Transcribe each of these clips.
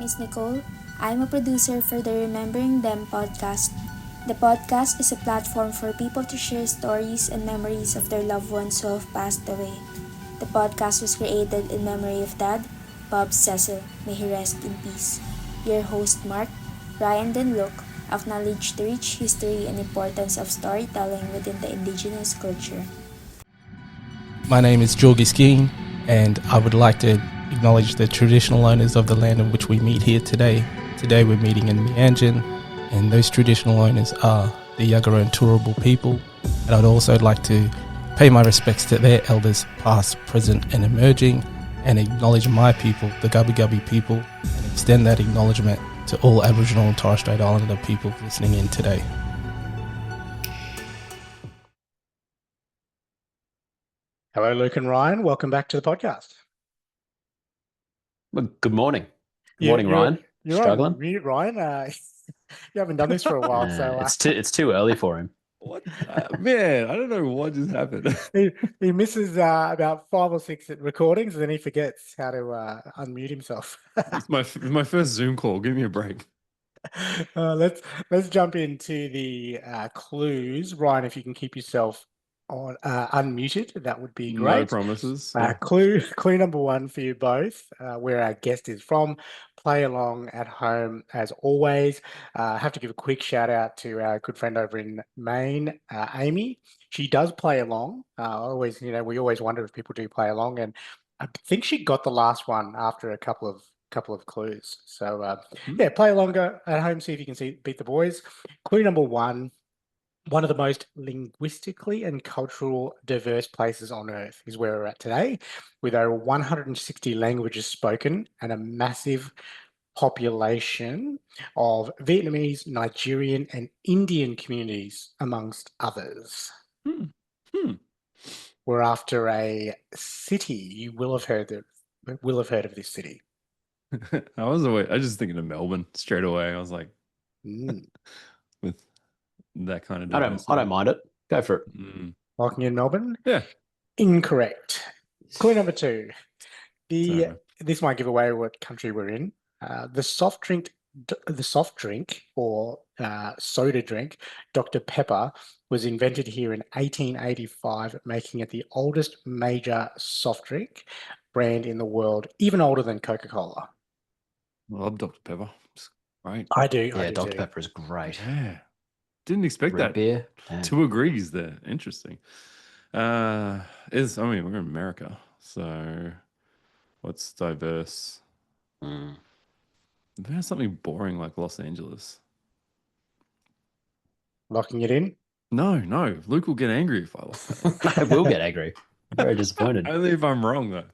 name is Nicole. I'm a producer for the Remembering Them podcast. The podcast is a platform for people to share stories and memories of their loved ones who have passed away. The podcast was created in memory of Dad, Bob Cecil. May he rest in peace. Your host, Mark, Ryan, and Luke acknowledge the rich history and importance of storytelling within the indigenous culture. My name is Jorgi Skeen, and I would like to acknowledge the traditional owners of the land in which we meet here today. Today we're meeting in Meanjin, and those traditional owners are the Yagara and Turrbal people. And I'd also like to pay my respects to their elders, past, present and emerging, and acknowledge my people, the Gubbi Gubbi people, and extend that acknowledgement to all Aboriginal and Torres Strait Islander people listening in today. Hello, Luke and Ryan. Welcome back to the podcast. Well, good morning. Good morning, Ryan. You're struggling? On mute, Ryan. You haven't done this for a while, so it's too early for him. What? Man, I don't know what just happened. he misses about 5 or 6 recordings, and then he forgets how to unmute himself. It's my first Zoom call. Give me a break. Let's jump into the clues, Ryan. If you can keep yourself on unmuted, that would be great. No promises. Clue number 1 for you both, where our guest is from. Play along at home as always. I have to give a quick shout out to our good friend over in Maine, Amy. She does play along. We always wonder if people do play along, and I think she got the last one after a couple of clues. So play along at home. See if you can beat the boys. Clue number 1. One of the most linguistically and cultural diverse places on Earth is where we're at today, with over 160 languages spoken and a massive population of Vietnamese, Nigerian, and Indian communities, amongst others. We're after a city. You will have heard of this city. I was just thinking of Melbourne straight away. I was like, with that kind of. I don't mind it. Go for it. Locking in Melbourne? Yeah. Incorrect. Clue number 2. This might give away what country we're in. The soft drink or soda drink, Dr. Pepper, was invented here in 1885, making it the oldest major soft drink brand in the world, even older than Coca-Cola. I love Dr. Pepper. It's great. I do. Yeah, I do Dr. too. Pepper is great. Yeah. Didn't expect Red that. beer. 2 agrees there. Interesting. We're in America, so what's diverse? There's something boring like Los Angeles. Locking it in? No. Luke will get angry if I lock that. I will get angry. I'm very disappointed. Only if I'm wrong, though.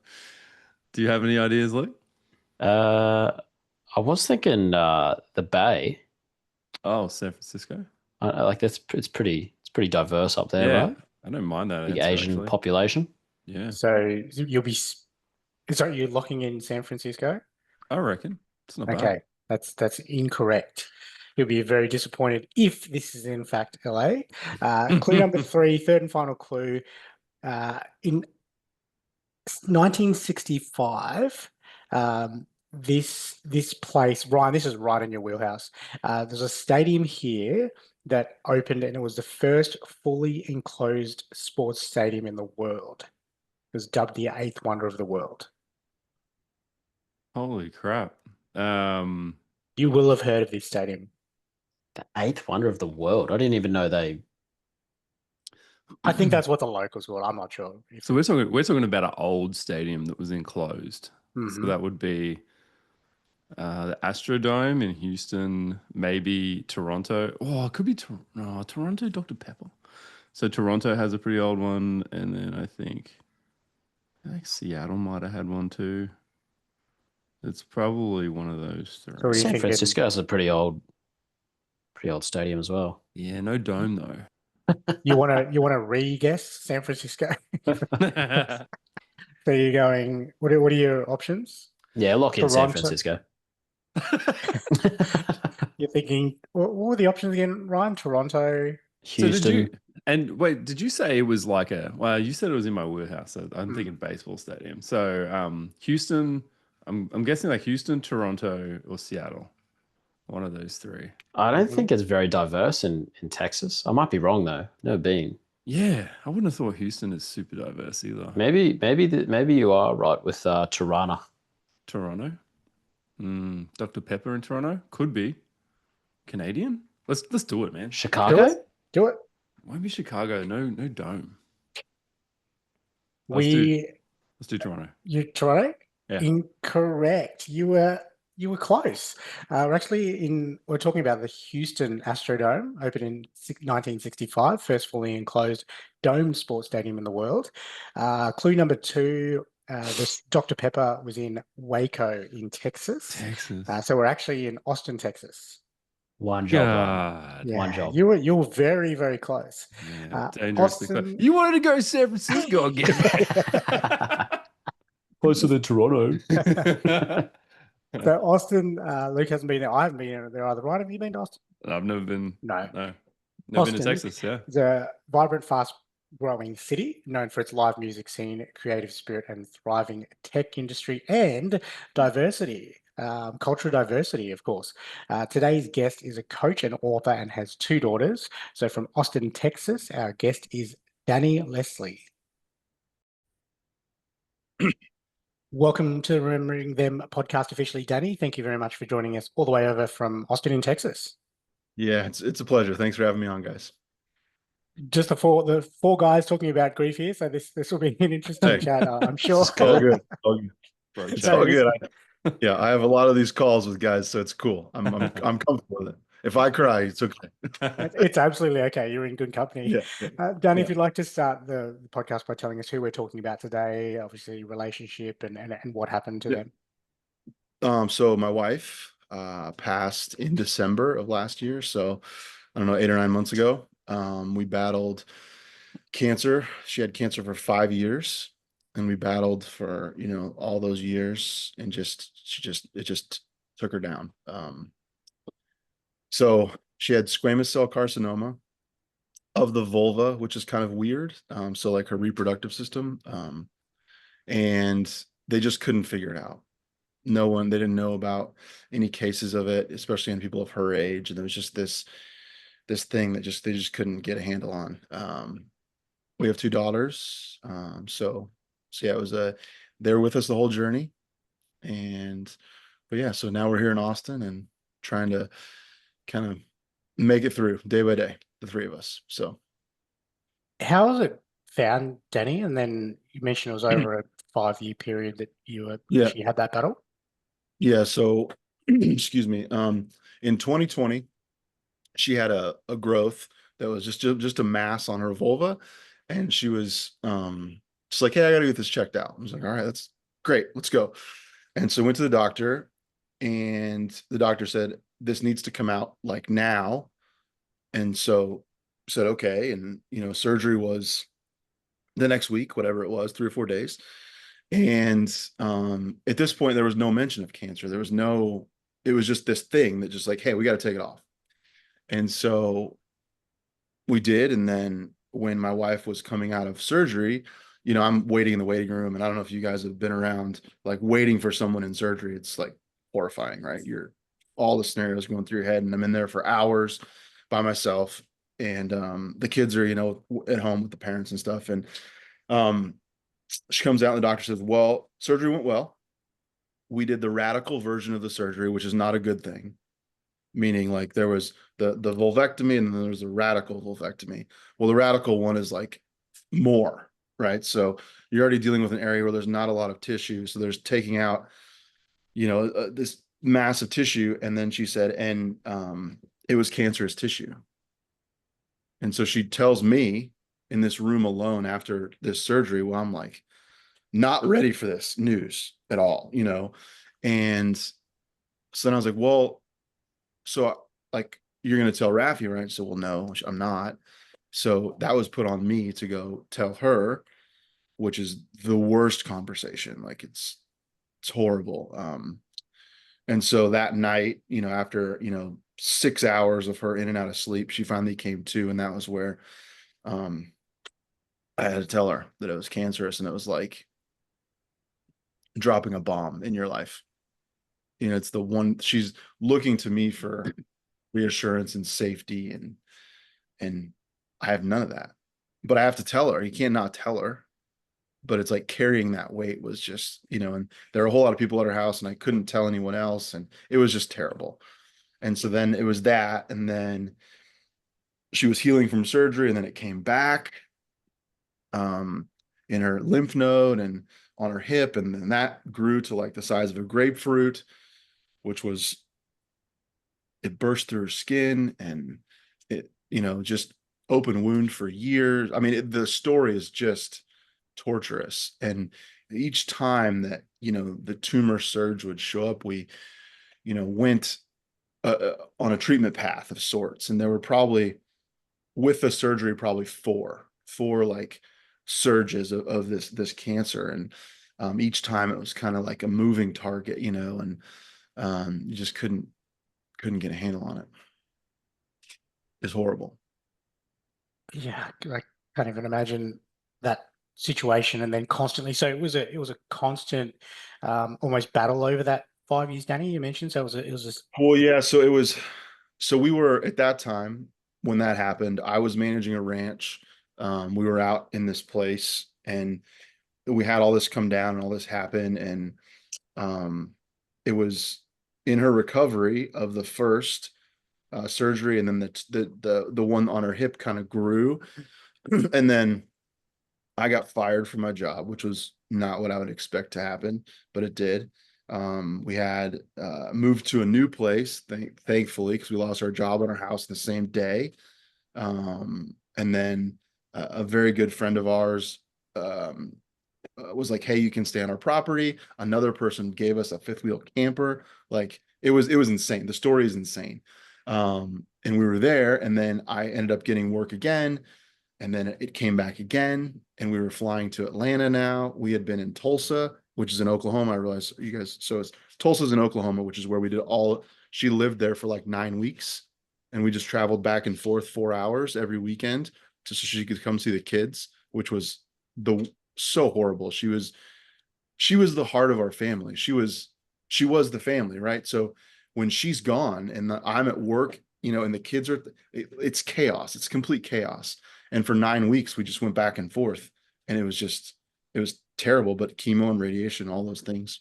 Do you have any ideas, Luke? I was thinking the Bay. Oh, San Francisco. It's pretty diverse up there, right? I don't mind that. Big answer, Asian actually. population. Yeah. So you're locking in San Francisco? I reckon. It's not bad. Okay, that's incorrect. You'll be very disappointed if this is in fact LA. Clue number 3, third and final clue. In 1965, this place, Ryan, this is right in your wheelhouse. There's a stadium here that opened, and it was the first fully enclosed sports stadium in the world. It was dubbed the 8th wonder of the world. Holy crap. You will have heard of this stadium. The 8th wonder of the world. I didn't even know they. I think that's what the locals call it. I'm not sure. So we're talking about an old stadium that was enclosed. So that would be the Astrodome in Houston, maybe Toronto. Oh, it could be Toronto, Dr. Pepper. So Toronto has a pretty old one, and then I think Seattle might have had one too. It's probably one of those 3. So San Francisco has a pretty old stadium as well. Yeah, no dome though. You want to re-guess San Francisco? So you're going. What are your options? Yeah, lock in San Toronto. Francisco. You're thinking. What were the options again, Ryan? Toronto. Houston. Did you say it was like you said it was in my wheelhouse. So I'm thinking baseball stadium. So Houston, I'm guessing like Houston, Toronto, or Seattle. One of those three. I don't think it's very diverse in Texas. I might be wrong though. Never been. Yeah, I wouldn't have thought Houston is super diverse either. Maybe you are right with Tirana. Toronto. Dr. Pepper in Toronto? Could be. Canadian? Let's do it, man. Chicago? Do it. Why be Chicago? No dome. Let's do Toronto. Toronto? Yeah. Incorrect. You were close. We're talking about the Houston Astrodome, opened in 1965, first fully enclosed domed sports stadium in the world. Clue number 2, this Dr. Pepper was in Waco in Texas. So we're actually in Austin, Texas. One job, God. Yeah, one job. you were very, very close. Yeah, dangerously close. Austin, You wanted to go to San Francisco again. Closer than Toronto. So Austin, Luke hasn't been there. I haven't been there either. Right? Have you been to Austin? I've never been. No. Never Austin been to Texas. Yeah. is a vibrant, fast-growing city known for its live music scene, creative spirit, and thriving tech industry and diversity. Cultural diversity, of course. Today's guest is a coach and author and has 2 daughters. So from Austin, Texas, our guest is Danny Lesslie. Welcome to Remembering Them podcast officially, Danny. Thank you very much for joining us all the way over from Austin in Texas. Yeah, it's a pleasure. Thanks for having me on, guys. Just the four guys talking about grief here, so this will be an interesting chat, I'm sure. It's all good. It's all good. Yeah. I have a lot of these calls with guys, so it's cool. I'm comfortable with it. If I cry, it's okay. It's absolutely okay. You're in good company. Yeah. Danny, if you'd like to start the podcast by telling us who we're talking about today, obviously relationship and what happened to them. So my wife passed in December of last year. So I don't know, 8 or 9 months ago. We battled cancer. She had cancer for 5 years, and we battled for, all those years, and it just took her down. So she had squamous cell carcinoma of the vulva, which is kind of weird. So like her reproductive system, and they just couldn't figure it out. They didn't know about any cases of it, especially in people of her age. And there was just this thing that they just couldn't get a handle on. We have 2 daughters. So yeah, it was they were with us the whole journey. But yeah, so now we're here in Austin and trying to kind of make it through day by day, the 3 of us. So How was it found, Danny? And then you mentioned it was over a 5-year period that she had that battle. Yeah. So, excuse me. In 2020, she had a growth that was just a mass on her vulva, and she was just like, "Hey, I got to get this checked out." I was like, "All right, that's great. Let's go." And so went to the doctor, and the doctor said, "This needs to come out like now." And so said, "Okay." And, surgery was the next week, whatever it was, 3 or 4 days. And at this point, there was no mention of cancer. It was just this thing that just like, "Hey, we got to take it off." And so we did. And then when my wife was coming out of surgery, I'm waiting in the waiting room. And I don't know if you guys have been around, like waiting for someone in surgery. It's like horrifying, right? All the scenarios going through your head, and I'm in there for hours by myself. And the kids are, at home with the parents and stuff. And she comes out and the doctor says, "Well, surgery went well. We did the radical version of the surgery, which is not a good thing." Meaning like there was the vulvectomy and then there was a radical vulvectomy. Well, the radical one is like more, right? So you're already dealing with an area where there's not a lot of tissue. So there's taking out, this massive tissue. And then she said, and it was cancerous tissue. And so she tells me in this room alone after this surgery, well, I'm like not ready for this news at all, And so then I was like, well, so like, you're going to tell Rafi, right? So, well, no, I'm not. So that was put on me to go tell her, which is the worst conversation. Like it's horrible. And so that night, after, 6 hours of her in and out of sleep, she finally came to, and that was where, I had to tell her that it was cancerous. And it was like, dropping a bomb in your life. You know, it's the one she's looking to me for reassurance and safety, and I have none of that. But I have to tell her. You can't not tell her. But it's like carrying that weight was just, you know, and there were a whole lot of people at her house and I couldn't tell anyone else, and it was just terrible. And so then it was that, and then she was healing from surgery, and then it came back um in her lymph node and on her hip, and then that grew to like the size of a grapefruit, which was, it burst through her skin, and it, you know, just open wound for years. I mean, the story is just torturous. And each time that, you know, the tumor surge would show up, we, you know, went on a treatment path of sorts. And there were probably, with the surgery, probably four like surges of this cancer. And each time it was kind of like a moving target, you know, and you just couldn't get a handle on it. It's horrible. Yeah, I can't even imagine that situation, and then constantly. So it was a constant, almost battle over that 5 years, Danny. You mentioned, so it was just. Well, yeah. So we were at that time when that happened. I was managing a ranch. We were out in this place, and we had all this come down and all this happen, and it was in her recovery of the first surgery, and then the one on her hip kind of grew, and then I got fired from my job, which was not what I would expect to happen, but it did. We had moved to a new place, thankfully, because we lost our job and our house the same day. And then a very good friend of ours was like, "Hey, you can stay on our property." Another person gave us a fifth wheel camper. Like it was insane. The story is insane. And we were there, and then I ended up getting work again, and then it came back again, and we were flying to Atlanta now. We had been in Tulsa, which is in Oklahoma. I realized you guys, so it's Tulsa's in Oklahoma, which is where we did all, she lived there for like 9 weeks, and we just traveled back and forth 4 hours every weekend just so she could come see the kids, which was so horrible. She was the heart of our family. She was the family, right? So when she's gone and I'm at work, you know, and the kids are, it's chaos. It's complete chaos. And for 9 weeks, we just went back and forth, and it was terrible, but chemo and radiation, all those things.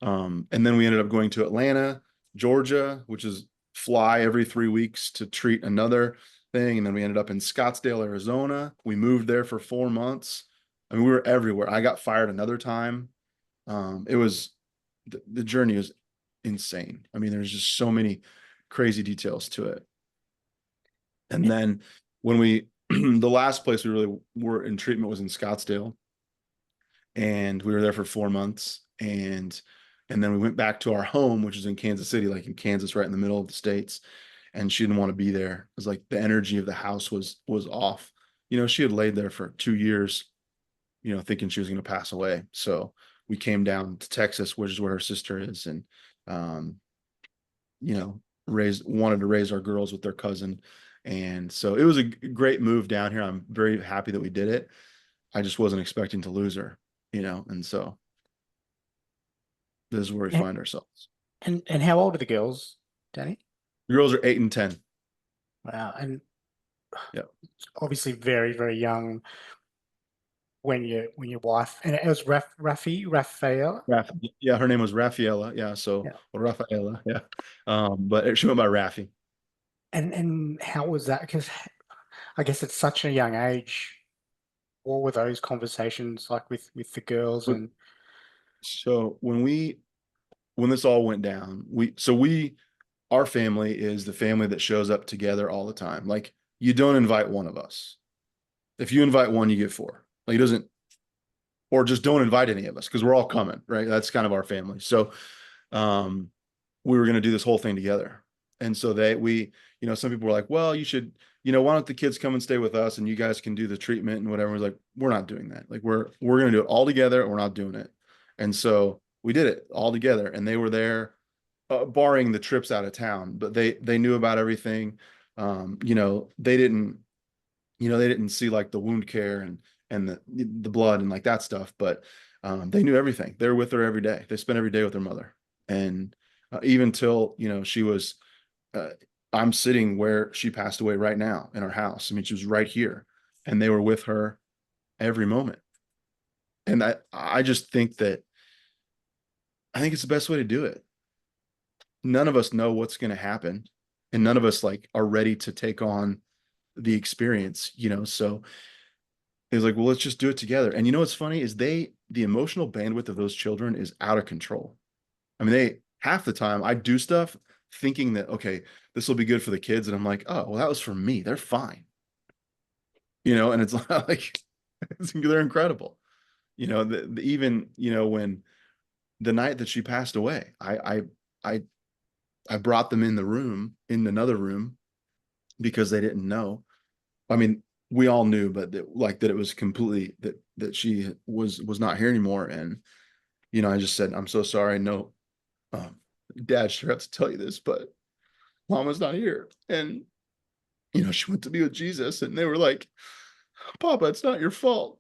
And then we ended up going to Atlanta, Georgia, which is fly every 3 weeks to treat another thing. And then we ended up in Scottsdale, Arizona. We moved there for 4 months. I mean, we were everywhere. I got fired another time. It was, the journey was insane. I mean, there's just so many crazy details to it. And then when we, the last place we really were in treatment was in Scottsdale, and we were there for 4 months. And then we went back to our home, which is in Kansas City, like in Kansas, right in the middle of the States. And she didn't want to be there. It was like the energy of the house was off. You know, she had laid there for 2 years, you know, thinking she was going to pass away. So we came down to Texas, which is where her sister is, and you know, wanted to raise our girls with their cousin. And so it was a great move down here. I'm very happy that we did it. I just wasn't expecting to lose her, you know, and so this is where we find ourselves. And how old are the girls, Danny? The girls are 8 and 10. Wow. And yeah, obviously very, very young when your wife, and it was Raffaella. Yeah, her name was Raffaella. Yeah, so Raffaella. Yeah, but she went by Raffy. And how was that? Because I guess at such a young age, what were those conversations like with the girls? And so when this all went down, our family is the family that shows up together all the time. Like, you don't invite one of us. If you invite one, you get four. Like, it doesn't, or just don't invite any of us, because we're all coming, right? That's kind of our family. So we were going to do this whole thing together. And so you know, some people were like, well, you should, you know, why don't the kids come and stay with us and you guys can do the treatment and whatever. I was like, we're not doing that. Like, we're going to do it all together, and we're not doing it. And so we did it all together, and they were there, barring the trips out of town, but they knew about everything. You know, they didn't see like the wound care and the blood and like that stuff, but They knew everything. They were with her every day. They spent every day with their mother. And even till, she was, I'm sitting where she passed away right now in our house. I mean, she was right here, and they were with her every moment. And I just think that, I think it's the best way to do it. None of us know what's going to happen, and none of us like are ready to take on the experience, so it was like, well, let's just do it together. And what's funny is the emotional bandwidth of those children is out of control. I mean, half the time I do stuff thinking that, okay, this will be good for the kids. And I'm like, oh, well, that was for me. They're fine. And it's like, they're incredible. Even, when the night that she passed away, I brought them in another room, because they didn't know. I mean, we all knew, but that it was completely that she was not here anymore. And, I just said, I'm so sorry. No, Dad sure have to tell you this, but Mama's not here. And, she went to be with Jesus, and they were like, Papa, it's not your fault.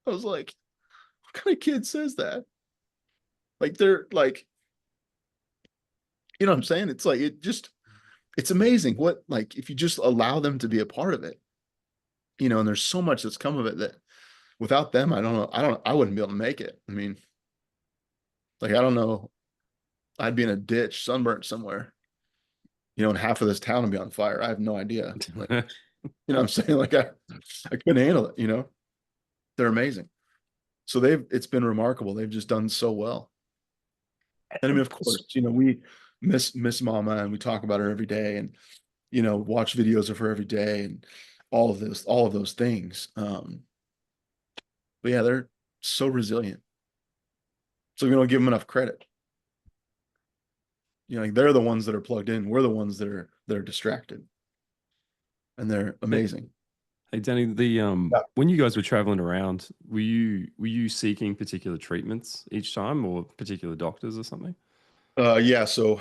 I was like, what kind of kid says that? Like, they're like, what I'm saying? It's like, it's amazing what, like, if you just allow them to be a part of it, and there's so much that's come of it that without them, I don't know, I wouldn't be able to make it. I mean, like, I don't know, I'd be in a ditch, sunburnt somewhere, and half of this town would be on fire. I have no idea. Like, what I'm saying? Like, I couldn't handle it, they're amazing. So it's been remarkable. They've just done so well. And I mean, of course, we miss Mama, and we talk about her every day, and, watch videos of her every day, and all of those things. But yeah, they're so resilient. So we don't give them enough credit. Like, they're the ones that are plugged in. We're the ones that are distracted, and they're amazing. Hey Danny, when you guys were traveling around, were you seeking particular treatments each time, or particular doctors or something? Yeah. So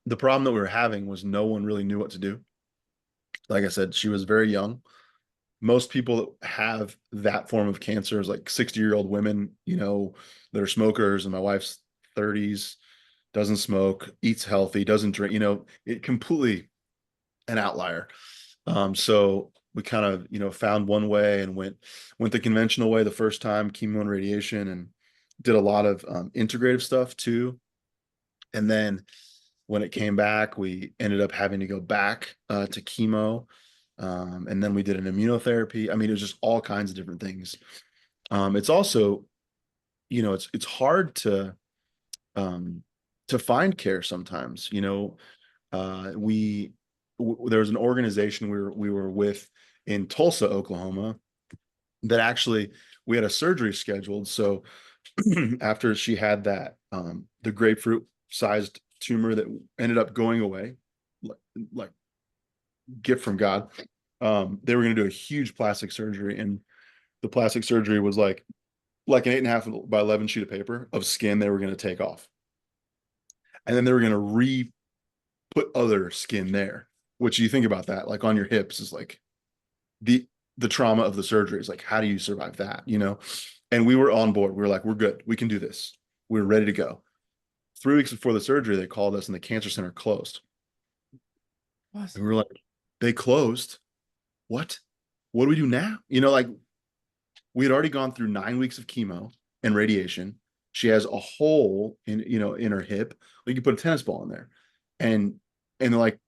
the problem that we were having was no one really knew what to do. Like I said, she was very young. Most people that have that form of cancer is like 60-year-old women, that are smokers. And my wife's 30s, doesn't smoke, eats healthy, doesn't drink, it completely an outlier. So we kind of, found one way and went the conventional way the first time, chemo and radiation, and did a lot of integrative stuff too. And then when it came back, we ended up having to go back to chemo. And then we did an immunotherapy. I mean, it was just all kinds of different things. It's also, it's hard to find care sometimes. There was an organization we were with in Tulsa, Oklahoma, that actually we had a surgery scheduled. So after she had that, the grapefruit sized tumor that ended up going away, like gift from God, they were going to do a huge plastic surgery, and the plastic surgery was like an 8.5 by 11 sheet of paper of skin they were going to take off, and then they were going to put other skin there. Which, you think about that, like on your hips, is like the trauma of the surgery is like, how do you survive that? And we were on board. We were like, we're good. We can do this. We were ready to go. 3 weeks before the surgery, they called us, and the cancer center closed. What? And we were like, they closed? What do we do now? Like, we had already gone through 9 weeks of chemo and radiation. She has a hole in her hip. We could put a tennis ball in there. And they're like,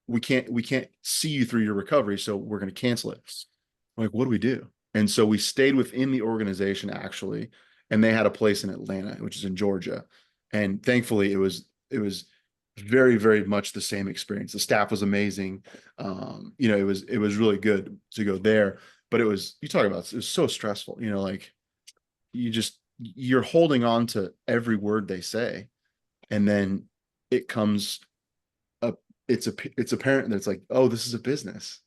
we can't see you through your recovery, so we're going to cancel it. I'm like, what do we do? And so we stayed within the organization, actually, and they had a place in Atlanta, which is in Georgia. And thankfully, it was very, very much the same experience. The staff was amazing. It was really good to go there. But you talk about, it was so stressful. Like, you're holding on to every word they say, and then it comes up. It's apparent that it's like, oh, this is a business.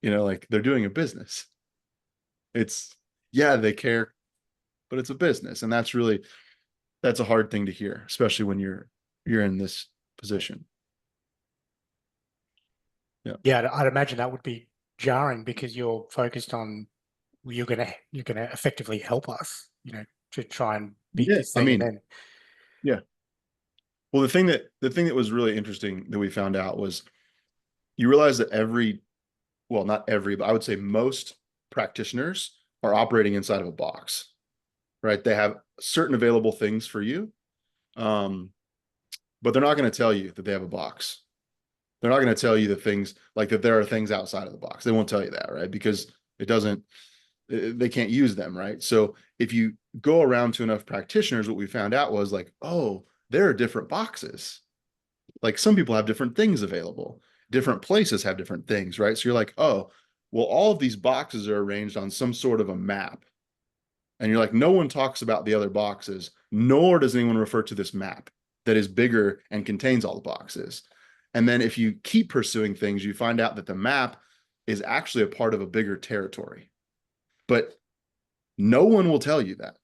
Like, they're doing a business. Yeah, they care, but it's a business. And that's a hard thing to hear, especially when you're in this position. Yeah, I'd imagine that would be jarring, because you're focused on you're gonna effectively help us, to try and beat Yeah, this I thing. And mean, then yeah. Well, the thing that was really interesting that we found out was you realize that well, not every, but I would say most practitioners are operating inside of a box, right? They have certain available things for you, um, but they're not going to tell you that they have a box. They're not going to tell you the things like that. There are things outside of the box. They won't tell you that, right? Because it doesn't, they can't use them, right? So if you go around to enough practitioners, what we found out was like, oh, there are different boxes. Like some people have different things available. Different places have different things, right? So you're like, oh, well, all of these boxes are arranged on some sort of a map. And you're like, no one talks about the other boxes, nor does anyone refer to this map that is bigger and contains all the boxes. And then if you keep pursuing things, you find out that the map is actually a part of a bigger territory. But no one will tell you that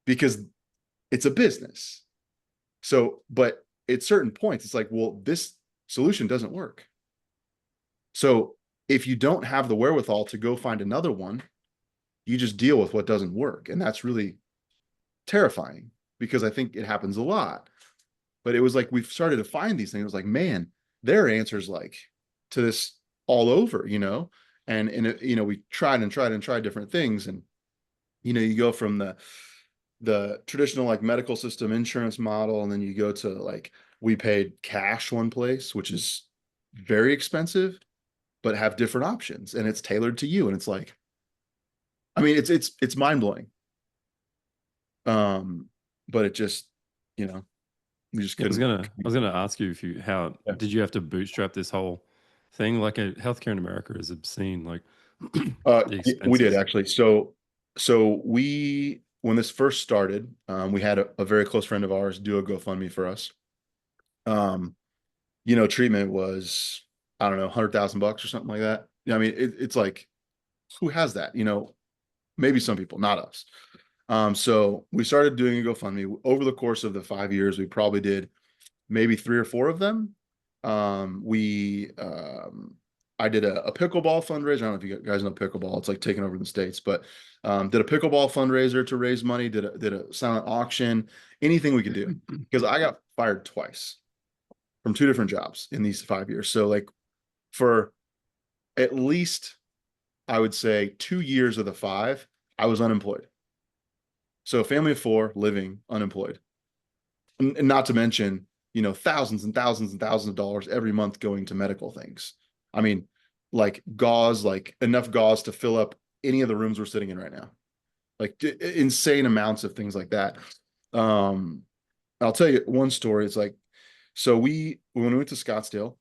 because it's a business. So, but at certain points, it's like, well, this solution doesn't work. So if you don't have the wherewithal to go find another one, you just deal with what doesn't work. And that's really terrifying because I think it happens a lot. But it was like we've started to find these things. It was like, man, there are answers like to this all over, and we tried and tried and tried different things. And you go from the traditional like medical system insurance model, and then you go to like we paid cash one place, which is very expensive, but have different options, and it's tailored to you. And it's like, I mean, it's mind blowing. But it just, we just Yeah, couldn't. I was gonna ask you how Yeah. did you have to bootstrap this whole thing? Like, healthcare in America is obscene. Like the We did expenses. actually. So we, when this first started, we had a very close friend of ours do a GoFundMe for us. Um, treatment was, I don't know, $100,000 or something like that. I mean, it's like, who has that? Maybe some people, not us. So we started doing a GoFundMe. Over the course of the 5 years, we probably did maybe 3 or 4 of them. I did a pickleball fundraiser. I don't know if you guys know pickleball. It's like taking over the States, but did a pickleball fundraiser to raise money, did a silent auction, anything we could do. Because I got fired twice from 2 different jobs in these 5 years. So like for at least, I would say 2 years of the 5, I was unemployed. So a family of 4 living unemployed. And not to mention, thousands and thousands and thousands of dollars every month going to medical things. I mean, like gauze, like enough gauze to fill up any of the rooms we're sitting in right now. Like insane amounts of things like that. I'll tell you one story. It's like, so when we went to Scottsdale,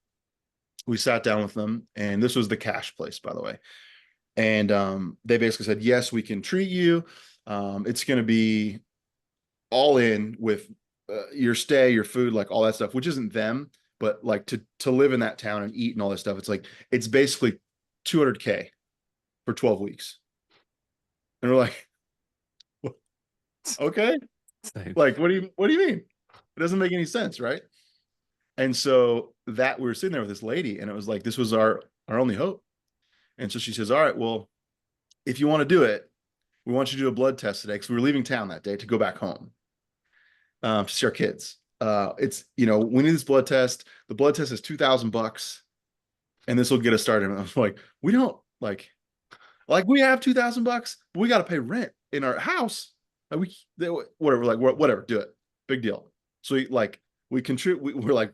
we sat down with them, and this was the cash place, by the way. And they basically said, yes, we can treat you. It's going to be all in with your stay, your food, like all that stuff, which isn't them, but like to live in that town and eat and all that stuff. It's like, it's basically $200K for 12 weeks. And we're like, okay, Same. like, what do you mean? It doesn't make any sense, right? And so that we were sitting there with this lady, and it was like, this was our only hope. And so she says, all right, well, if you want to do it, we want you to do a blood test today, because we were leaving town that day to go back home to see our kids. It's, we need this blood test. The blood test is $2,000, and this will get us started. And I was like, we don't like we have $2,000, but we got to pay rent in our house. Like whatever, like whatever, do it. Big deal. So we contribute. We're like,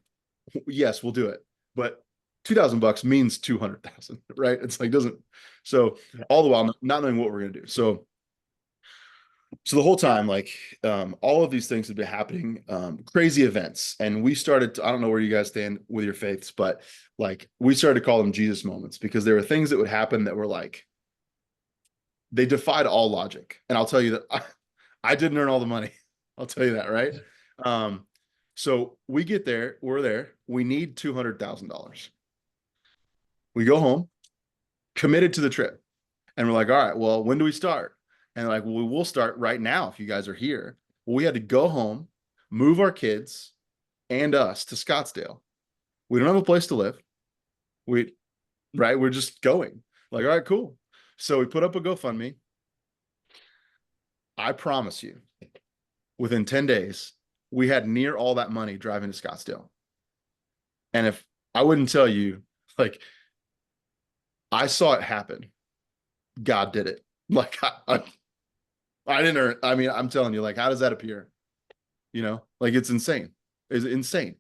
yes, we'll do it. But $2,000 means 200,000, right? It's like, doesn't, so all the while not knowing what we're going to do. So the whole time, like, all of these things have been happening, crazy events. And we started to, I don't know where you guys stand with your faiths, but like we started to call them Jesus moments, because there were things that would happen that were like, they defied all logic. And I'll tell you that I didn't earn all the money. I'll tell you that, right? So we get there, we're there, we need $200,000. We go home, committed to the trip. And we're like, all right, well, when do we start? And like, well, we'll start right now if you guys are here. Well, we had to go home, move our kids and us to Scottsdale. We don't have a place to live. We're just going. Like, all right, cool. So we put up a GoFundMe. I promise you, within 10 days, we had near all that money driving to Scottsdale. And if I wouldn't tell you, like, I saw it happen. God did it. Like, I didn't earn. I mean, I'm telling you, like, how does that appear? Like, it's insane. It's insane.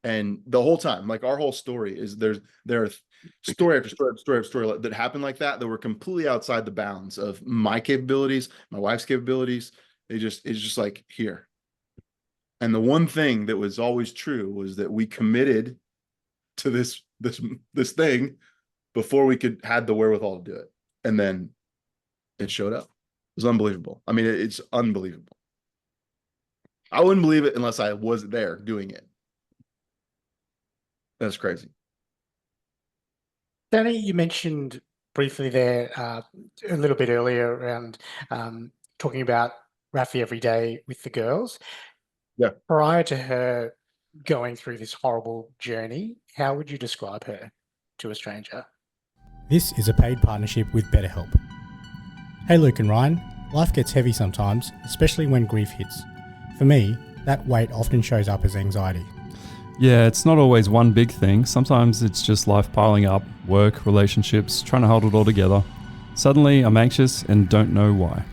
And the whole time, like, our whole story is there are story after story after story after story that happened like that were completely outside the bounds of my capabilities, my wife's capabilities. It's just like here. And the one thing that was always true was that we committed to this thing before we had the wherewithal to do it. And then it showed up. It was unbelievable. I mean, it's unbelievable. I wouldn't believe it unless I was there doing it. That's crazy. Danny, you mentioned briefly there a little bit earlier around talking about Rafi every day with the girls. Yeah. Prior to her going through this horrible journey, how would you describe her to a stranger? This is a paid partnership with BetterHelp. Hey Luke and Ryan, life gets heavy sometimes, especially when grief hits. For me, that weight often shows up as anxiety. Yeah, it's not always one big thing. Sometimes it's just life piling up, work, relationships, trying to hold it all together. Suddenly, I'm anxious and don't know why.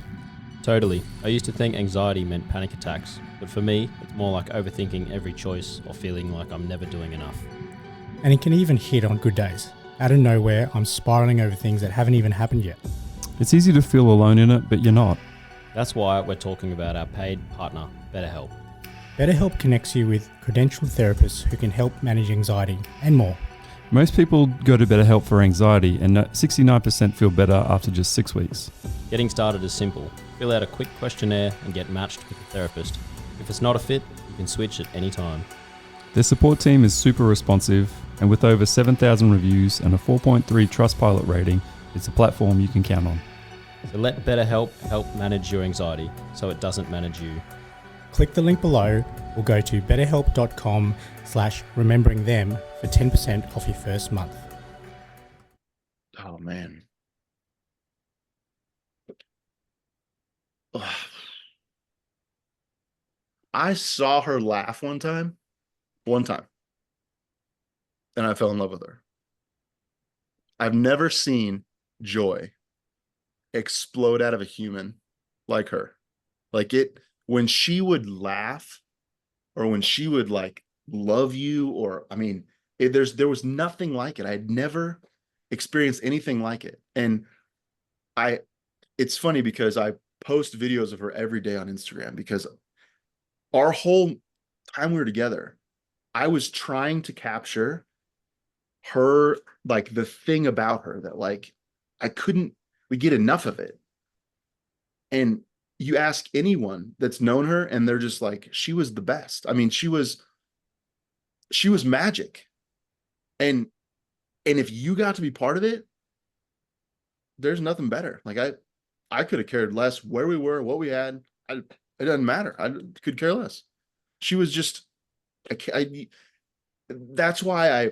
Totally. I used to think anxiety meant panic attacks, but for me, it's more like overthinking every choice or feeling like I'm never doing enough. And it can even hit on good days. Out of nowhere, I'm spiraling over things that haven't even happened yet. It's easy to feel alone in it, but you're not. That's why we're talking about our paid partner, BetterHelp. BetterHelp connects you with credentialed therapists who can help manage anxiety and more. Most people go to BetterHelp for anxiety, and 69% feel better after just 6 weeks. Getting started is simple. Fill out a quick questionnaire and get matched with a therapist. If it's not a fit, you can switch at any time. Their support team is super responsive, and with over 7,000 reviews and a 4.3 Trustpilot rating, it's a platform you can count on. So let BetterHelp help manage your anxiety so it doesn't manage you. Click the link below or go to betterhelp.com/rememberingthem for 10% off your first month. Oh, man. I saw her laugh one time, and I fell in love with her. I've never seen joy explode out of a human like her. Like when she would laugh or when she would like love you, or I mean, there was nothing like it. I had never experienced anything like it. And it's funny because I post videos of her every day on Instagram, because our whole time we were together, I was trying to capture her, like the thing about her that like we get enough of it. And you ask anyone that's known her and they're just like, she was the best. I mean, she was magic. And if you got to be part of it, there's nothing better. Like I could have cared less where we were, what we had. It doesn't matter. I could care less. She was just, that's why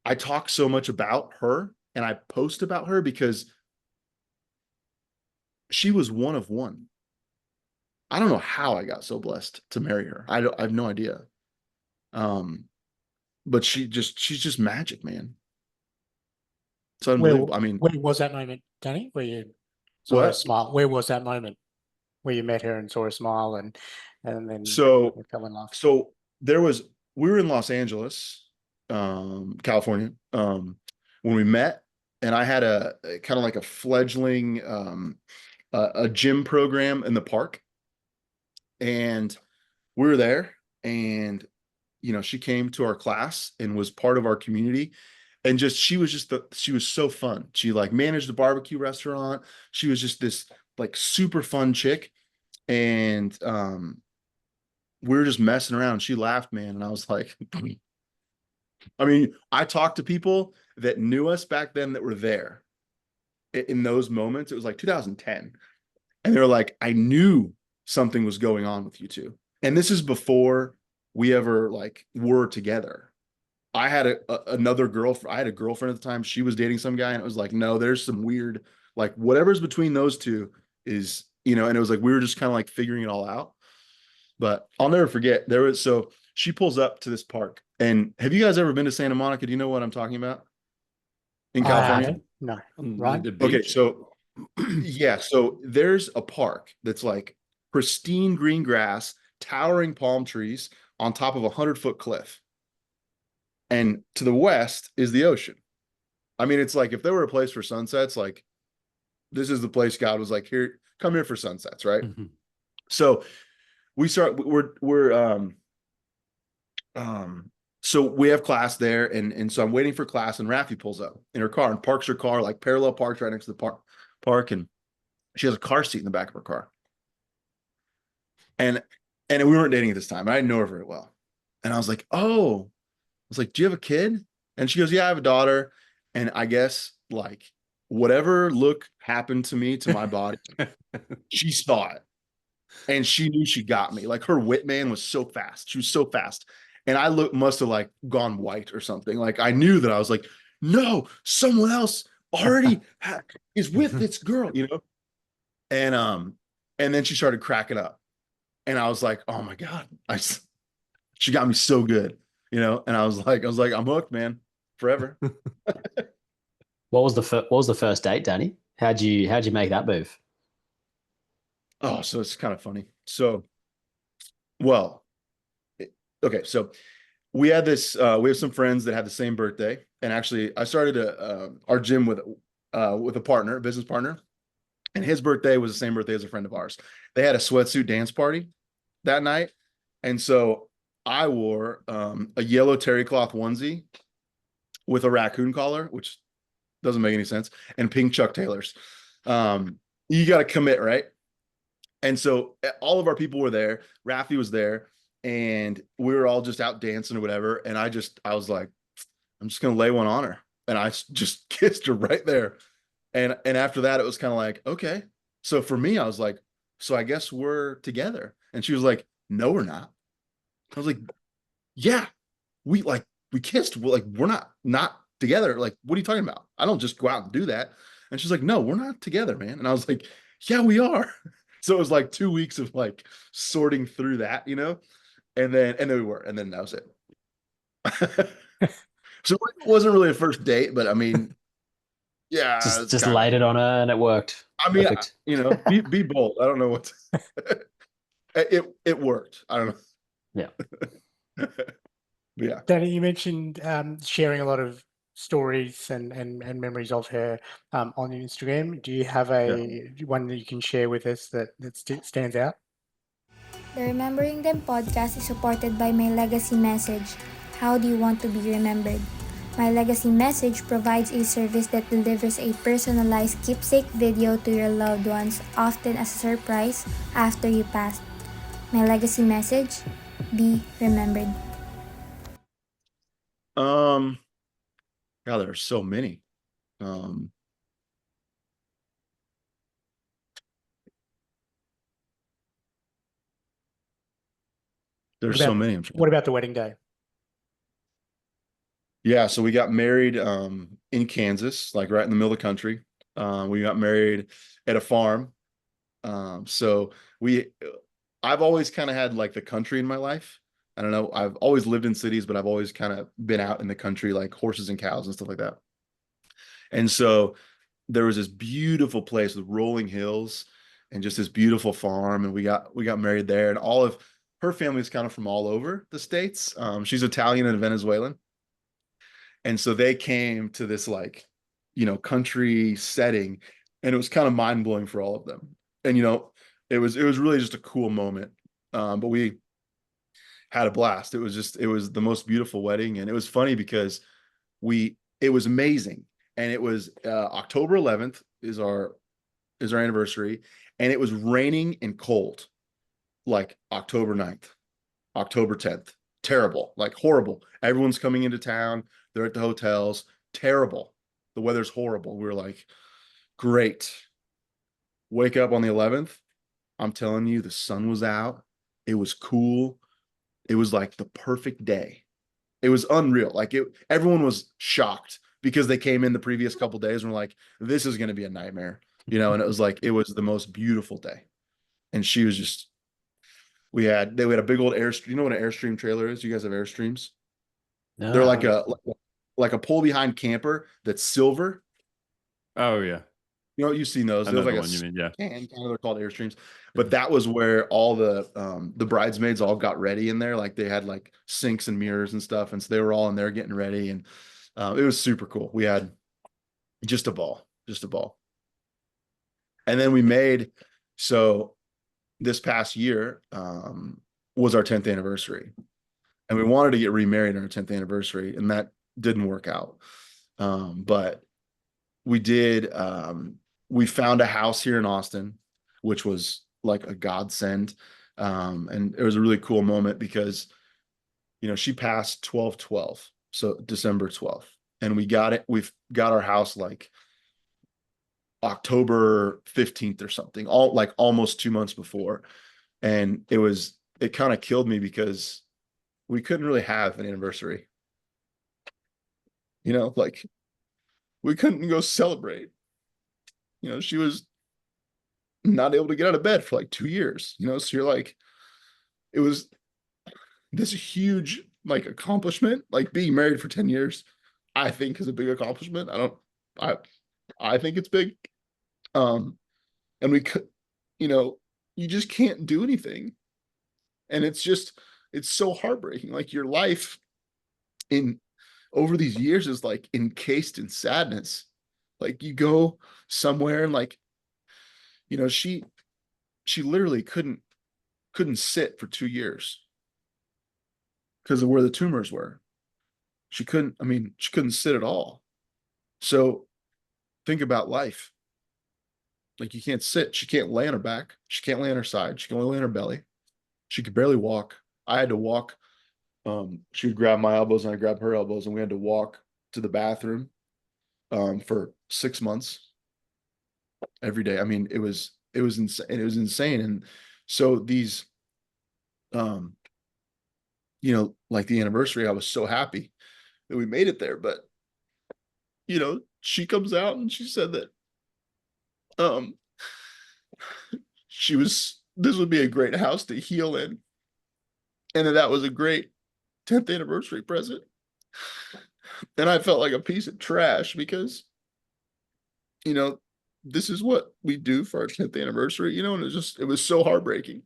I talk so much about her and I post about her, because she was one of one. I don't know how I got so blessed to marry her. I have no idea. But she's just magic, man. It's unbelievable. Where was that moment, Danny? Where you saw her smile? Where was that moment where you met her and saw her smile and then you fell in love? So we were in Los Angeles, California, when we met, and I had a kind of like a fledgling a gym program in the park, and we were there, and she came to our class and was part of our community, and she was so fun. She like managed the barbecue restaurant. She was just this like super fun chick, and we were just messing around. She laughed, man, and I was like, I mean, I talked to people that knew us back then that were there in those moments. It was like 2010, and they were like, I knew something was going on with you two. And this is before we ever like were together. I had another girlfriend. I had a girlfriend at the time. She was dating some guy, and it was like, no, there's some weird, like whatever's between those two is, and it was like we were just kind of like figuring it all out. But I'll never forget. So she pulls up to this park. And have you guys ever been to Santa Monica? Do you know what I'm talking about? In California? No. Right. The Okay, beach. so yeah, so there's a park that's like pristine green grass, towering palm trees on top of a 100-foot cliff. And to the west is the ocean. I mean, it's like if there were a place for sunsets, like this is the place God was like, here, come here for sunsets, right? Mhm. So so we have class there, and so I'm waiting for class, and Raffi pulls up in her car and parks her car, like parallel parked right next to the park, and she has a car seat in the back of her car. And we weren't dating at this time. I didn't know her very well. And I was like, oh, I was like, do you have a kid? And she goes, yeah, I have a daughter. And I guess like whatever look happened to me, to my body, she saw it. And she knew she got me. Like her whip, man, was so fast. She was so fast. And I must have like gone white or something. Like I knew that I was like, no, someone else already is with this girl, And then she started cracking up. And I was like, oh my God, she got me so good, And I was like, I'm hooked, man, forever. What was the first date, Danny? How'd you make that move? Oh, so it's kind of funny. So, well, okay, so we have some friends that had the same birthday, and actually I started our gym with a business partner, and his birthday was the same birthday as a friend of ours. They had a sweatsuit dance party that night, and so I wore a yellow terry cloth onesie with a raccoon collar, which doesn't make any sense, and pink Chuck Taylors. You got to commit, right? And so all of our people were there. Raffi was there, and we were all just out dancing or whatever. And I was like, I'm just gonna lay one on her, and I just kissed her right there. And after that, it was kind of like, okay. So for me, I was like, so I guess we're together. And she was like, no, we're not. I was like, yeah, we kissed. We're not together. Like, what are you talking about? I don't just go out and do that. And she's like, no, we're not together, man. And I was like, yeah, we are. So it was like 2 weeks of like sorting through that, and then we were, and then that was it. So it wasn't really a first date, but I mean, yeah, just laid it on her and it worked. I mean, Perfect. be bold. I don't know what it worked. I don't know. Yeah. Yeah. Danny, you mentioned sharing a lot of stories and memories of her on your Instagram. Do you have one that you can share with us that stands out? The Remembering Them podcast is supported by My Legacy Message. How do you want to be remembered? My Legacy Message provides a service that delivers a personalized keepsake video to your loved ones, often as a surprise after you pass. My Legacy Message, be remembered. God, there are so many. There's so many. What about the wedding day? Yeah, so we got married in Kansas, like right in the middle of the country. We got married at a farm. So I've always kind of had like the country in my life. I don't know. I've always lived in cities, but I've always kind of been out in the country, like horses and cows and stuff like that. And so there was this beautiful place with rolling hills and just this beautiful farm. And we got married there, and all of her family is kind of from all over the States. She's Italian and Venezuelan. And so they came to this like, country setting, and it was kind of mind blowing for all of them. And, it was really just a cool moment. But we had a blast. It was the most beautiful wedding. And it was funny because it was amazing. And it was October 11th is our anniversary. And it was raining and cold, like October 9th, October 10th. Terrible, like horrible. Everyone's coming into town. They're at the hotels. Terrible. The weather's horrible. We were like, great. Wake up on the 11th. I'm telling you, the sun was out. It was cool. It was like the perfect day. It was unreal. Like everyone was shocked because they came in the previous couple days and were like, this is going to be a nightmare, and it was like, it was the most beautiful day. And she was just, we had a big old Airstream. You know what an Airstream trailer is? You guys have Airstreams? They're like a pull behind camper that's silver. Oh yeah. You've seen those. I They're know like the one you mean, yeah. they're called Airstreams. But that was where all the bridesmaids all got ready in there. Like they had like sinks and mirrors and stuff. And so they were all in there getting ready. And it was super cool. We had just a ball. And then so this past year was our 10th anniversary. And we wanted to get remarried on our 10th anniversary, and that didn't work out. But we did, we found a house here in Austin, which was like a godsend. And it was a really cool moment because, she passed 12/12, so December 12th. And we've got our house like October 15th or something, almost 2 months before. And it kind of killed me because we couldn't really have an anniversary. Like we couldn't go celebrate. She was not able to get out of bed for like 2 years, so you're like, it was this huge like accomplishment. Like being married for 10 years, I think is a big accomplishment. I think it's big. And we could, you just can't do anything. And it's so heartbreaking. Like your life over these years is like encased in sadness. Like you go somewhere and like, she literally couldn't sit for 2 years because of where the tumors were. She couldn't sit at all. So think about life. Like you can't sit. She can't lay on her back. She can't lay on her side. She can only lay on her belly. She could barely walk. I had to walk. She would grab my elbows and I grabbed her elbows, and we had to walk to the bathroom for 6 months every day. I mean, it was insane. It was insane. And so these, like the anniversary, I was so happy that we made it there. But she comes out and she said that this would be a great house to heal in, and that was a great 10th anniversary present. And I felt like a piece of trash because this is what we do for our 10th anniversary, and it was so heartbreaking.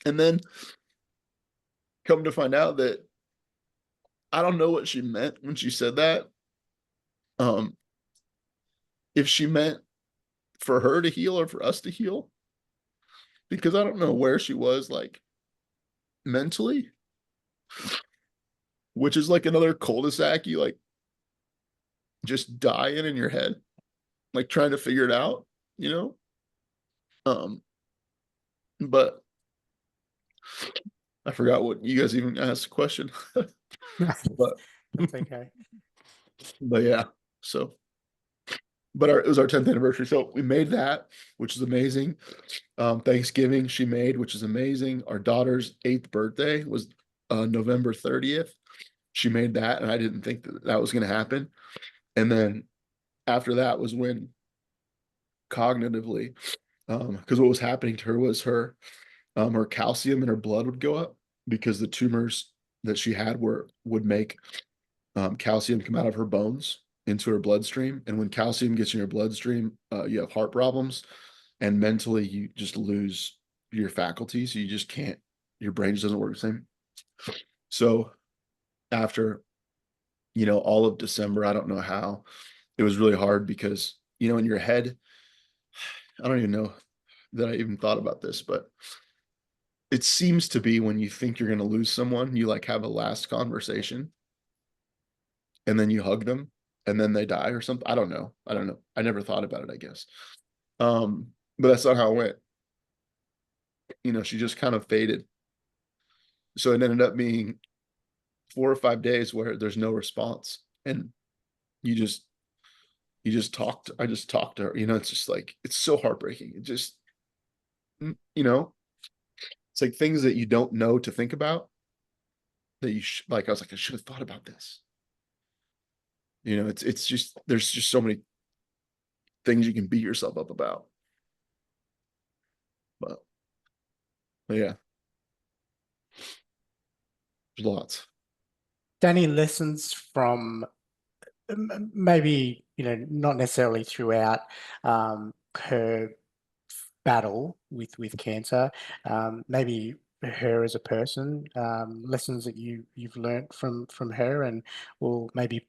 And then come to find out that I don't know what she meant when she said that. If she meant for her to heal or for us to heal, because I don't know where she was like mentally, which is like another cul-de-sac you like just die in your head, like trying to figure it out, but I forgot what you guys even asked the question. But That's okay. But yeah, so it was our 10th anniversary. So we made that, which is amazing. Thanksgiving she made, which is amazing. Our daughter's 8th birthday was November 30th. She made that, and I didn't think that was going to happen. And then after that was when cognitively, because what was happening to her was her calcium in her blood would go up because the tumors that she had would make calcium come out of her bones into her bloodstream. And when calcium gets in your bloodstream, you have heart problems, and mentally you just lose your faculties. You just can't, your brain just doesn't work the same. So after, all of December, I don't know how, it was really hard because, in your head, I don't even know that I even thought about this, but it seems to be when you think you're going to lose someone, you like have a last conversation and then you hug them and then they die or something. I don't know. I never thought about it, I guess. But that's not how it went. She just kind of faded. So it ended up being 4 or 5 days where there's no response. And I just talked to her, it's just like, it's so heartbreaking. It just, it's like things that you don't know to think about. that like, I was like, I should have thought about this. You know, it's just, there's just so many things you can beat yourself up about. But yeah, there's lots. Danny, lessons from maybe, not necessarily throughout her battle with cancer, maybe her as a person, lessons that you've learned from her and will maybe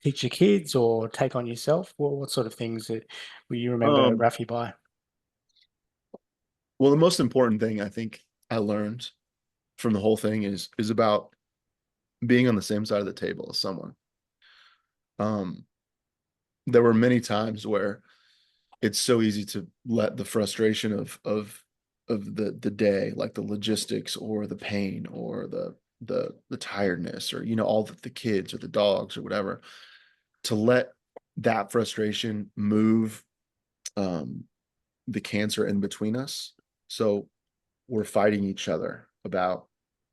teach your kids or take on yourself. What sort of things that will you remember Um, Rafi by? well, the most important thing I think I learned from the whole thing is about being on the same side of the table as someone. Um, there were many times where it's so easy to let the frustration of the day, like the logistics or the pain or the tiredness, or all the kids or the dogs or whatever, to let that frustration move um the cancer in between us. So we're fighting each other about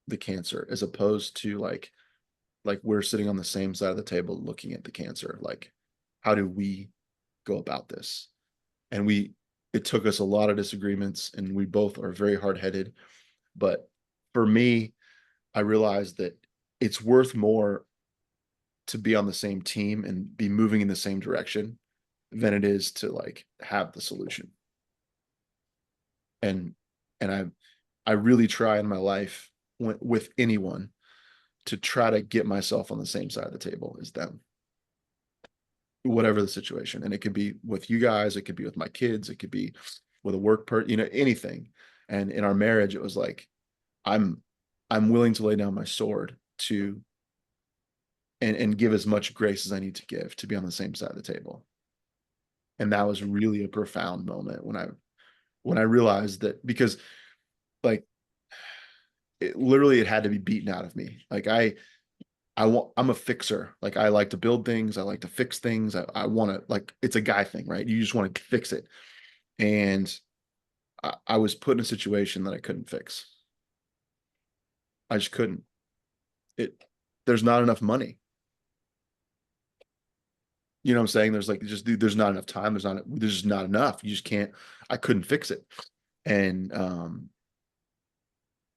the cancer, as opposed to like we're sitting on the same side of the table looking at the cancer. Like, how do we go about this? And it took us a lot of disagreements, and we both are very hard-headed. But for me, I realized that it's worth more to be on the same team and be moving in the same direction than it is to like have the solution. And I really try in my life with anyone to try to get myself on the same side of the table as them, whatever the situation. And it could be with you guys, it could be with my kids, it could be with a work anything. And in our marriage, it was like, I'm willing to lay down my sword to and give as much grace as I need to give to be on the same side of the table. And that was really a profound moment when I realized that, because like it had to be beaten out of me. Like I'm a fixer. Like, I like to build things. I like to fix things. I want to, like, it's a guy thing, right? You just want to fix it. And I was put in a situation that I couldn't fix. I just couldn't. There's not enough money. You know what I'm saying? There's not enough time. There's just not enough. You just can't, I couldn't fix it. And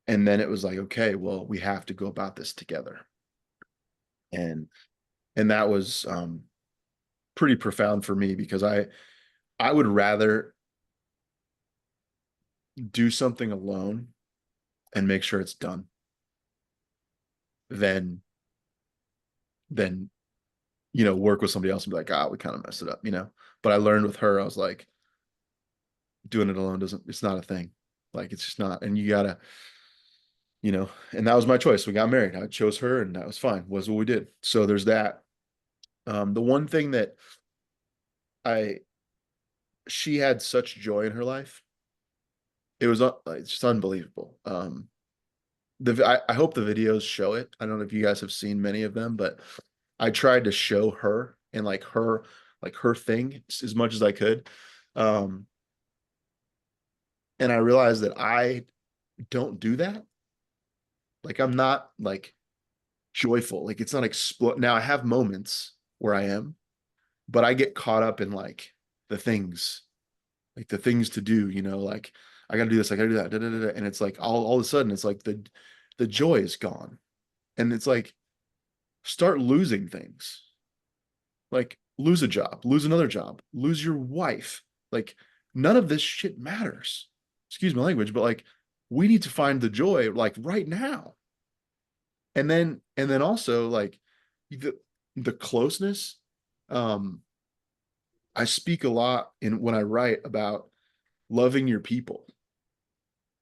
then it was like, okay, well, we have to go about this together. And that was pretty profound for me, because I would rather do something alone and make sure it's done than work with somebody else and be like, we kind of messed it up. But I learned with her, I was like, doing it alone it's not a thing. Like, it's just not. And you gotta, and that was my choice. We got married. I chose her, and that was fine. Was what we did. So there's that. The one thing that she had such joy in her life. It was it's just unbelievable. I hope the videos show it. I don't know if you guys have seen many of them, but I tried to show her and her thing as much as I could. And I realized that I don't do that. Like, I'm not like joyful. Like, it's not explode. Now I have moments where I am, but I get caught up in the things, like the things to do, like, I got to do this, I got to do that, da, da, da, da. And it's like all of a sudden it's like the joy is gone. And it's like, start losing things. Like, lose a job, lose another job, lose your wife. Like, none of this shit matters. Excuse my language, but like, we need to find the joy like right now. And then also like the closeness. I speak a lot when I write about loving your people,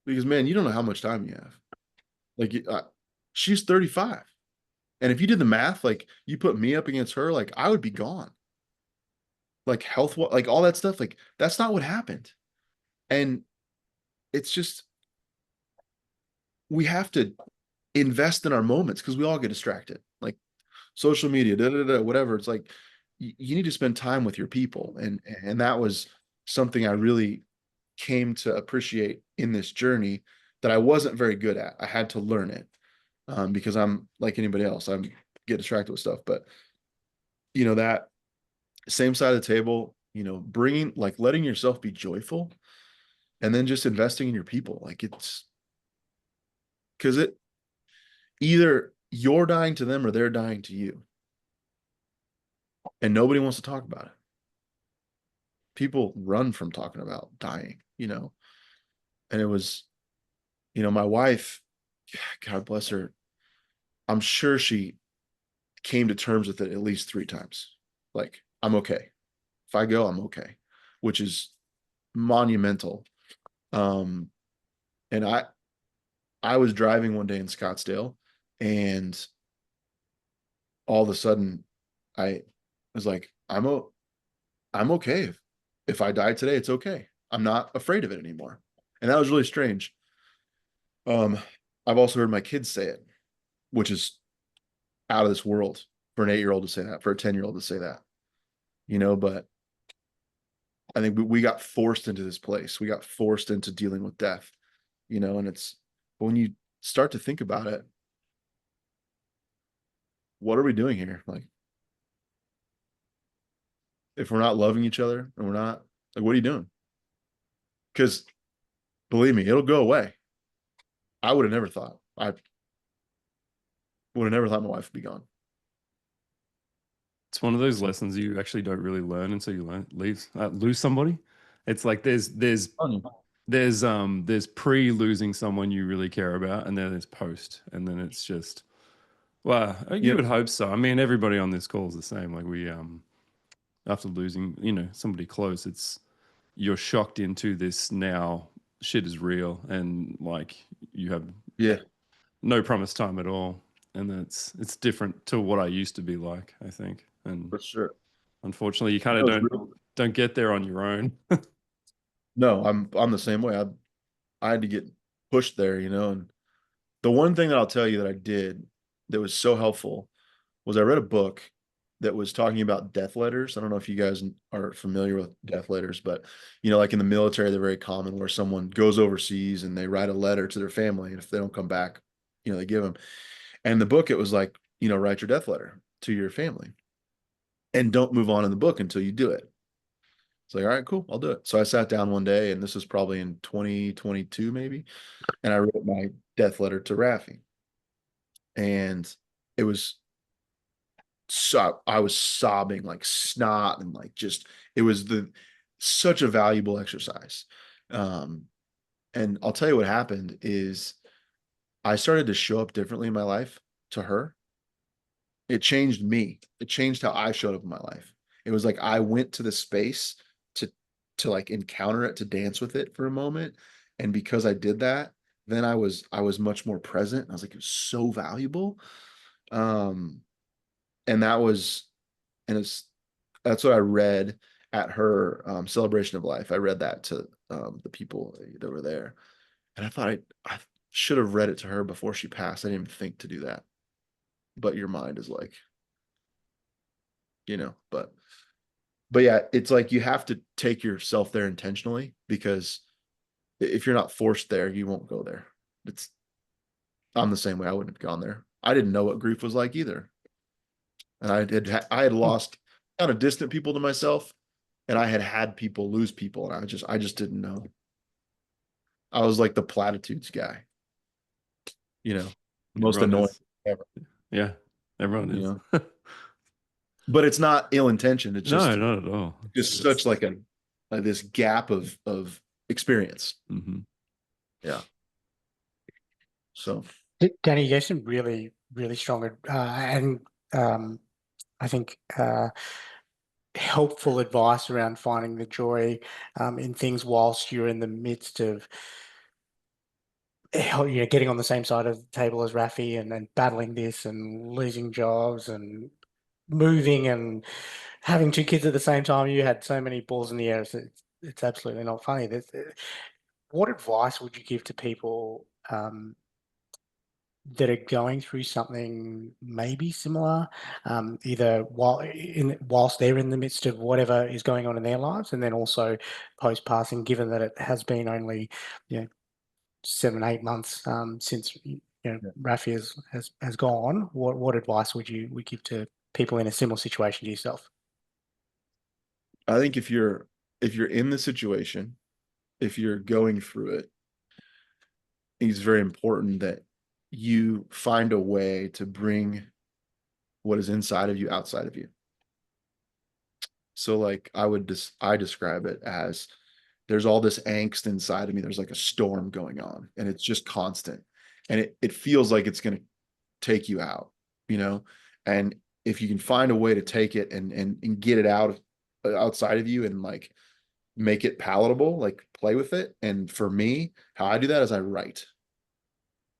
because, man, you don't know how much time you have. Like, she's 35. And if you did the math, like, you put me up against her, like, I would be gone. Like, health, like, all that stuff, like, that's not what happened. And it's just, we have to invest in our moments, because we all get distracted. Like, social media, whatever. It's like, you need to spend time with your people. And that was something I really came to appreciate in this journey that I wasn't very good at. I had to learn it. because I'm like anybody else. I get distracted with stuff, but that same side of the table, bringing like letting yourself be joyful, and then just investing in your people. Like it's because it either you're dying to them or they're dying to you, and nobody wants to talk about it. People run from talking about dying, and it was, my wife, God bless her, I'm sure she came to terms with it at least 3 times. Like, I'm okay. If I go, I'm okay, which is monumental. And I was driving one day in Scottsdale, and all of a sudden I was like, I'm okay. If I die today, it's okay. I'm not afraid of it anymore. And that was really strange. I've also heard my kids say it, which is out of this world for an 8-year-old to say that, for a 10-year-old to say that, but I think we got forced into this place. We got forced into dealing with death, and but when you start to think about it, what are we doing here? Like, if we're not loving each other and we're not, like, what are you doing? Because believe me, it'll go away. I would have never thought. I would have never thought my wife would be gone. It's one of those lessons you actually don't really learn until you lose somebody. It's like there's pre-losing someone you really care about, and then there's post, and then it's just, well, you would hope so. I mean, everybody on this call is the same. Like we after losing somebody close, you're shocked into this now. Shit is real, and like you have no promised time at all, and it's different to what I used to be like, I think. And for sure, unfortunately, you kind of don't get there on your own. No, I'm the same way. I had to get pushed there, and the one thing that I'll tell you that I did that was so helpful was I read a book that was talking about death letters. I don't know if you guys are familiar with death letters, but like in the military, they're very common, where someone goes overseas and they write a letter to their family, and if they don't come back, they give them. And in the book, it was like, write your death letter to your family, and don't move on in the book until you do it. It's like, all right, cool, I'll do it. So I sat down one day, and this was probably in 2022 maybe, and I wrote my death letter to Rafi. And it was, so I was sobbing like snot, and like just, it was such a valuable exercise. And I'll tell you what happened is I started to show up differently in my life to her. It changed me. It changed how I showed up in my life. It was like I went to the space to like encounter it, to dance with it for a moment. And because I did that, then I was much more present. I was like, it was so valuable. And that's what I read at her celebration of life. I read that to the people that were there. And I thought I should have read it to her before she passed. I didn't even think to do that. But your mind is like, but yeah, it's like you have to take yourself there intentionally, because if you're not forced there, you won't go there. I'm the same way. I wouldn't have gone there. I didn't know what grief was like either. And I had lost kind of distant people to myself, and I had people lose people, and I just didn't know. I was like the platitudes guy, most annoying ever. Yeah, everyone is. But it's not ill intentioned. It's just not at all. Just such like this gap of experience. Mm-hmm. Yeah. So, Danny, you gave some really, really strong and I think helpful advice around finding the joy in things whilst you're in the midst of getting on the same side of the table as Rafi, and battling this and losing jobs and moving and having 2 kids at the same time. You had so many balls in the air. It's absolutely not funny. What advice would you give to people that are going through something maybe similar, either whilst they're in the midst of whatever is going on in their lives, and then also post passing, given that it has been only 7-8 months since Rafi has gone, what advice would you give to people in a similar situation to yourself? I think if you're in the situation, if you're going through it, it's very important that you find a way to bring what is inside of you outside of you. So like I describe it as there's all this angst inside of me. There's like a storm going on and it's just constant. And it feels like it's going to take you out, you know? And if you can find a way to take it and get it out outside of you and like make it palatable, like play with it. And for me, how I do that is I write.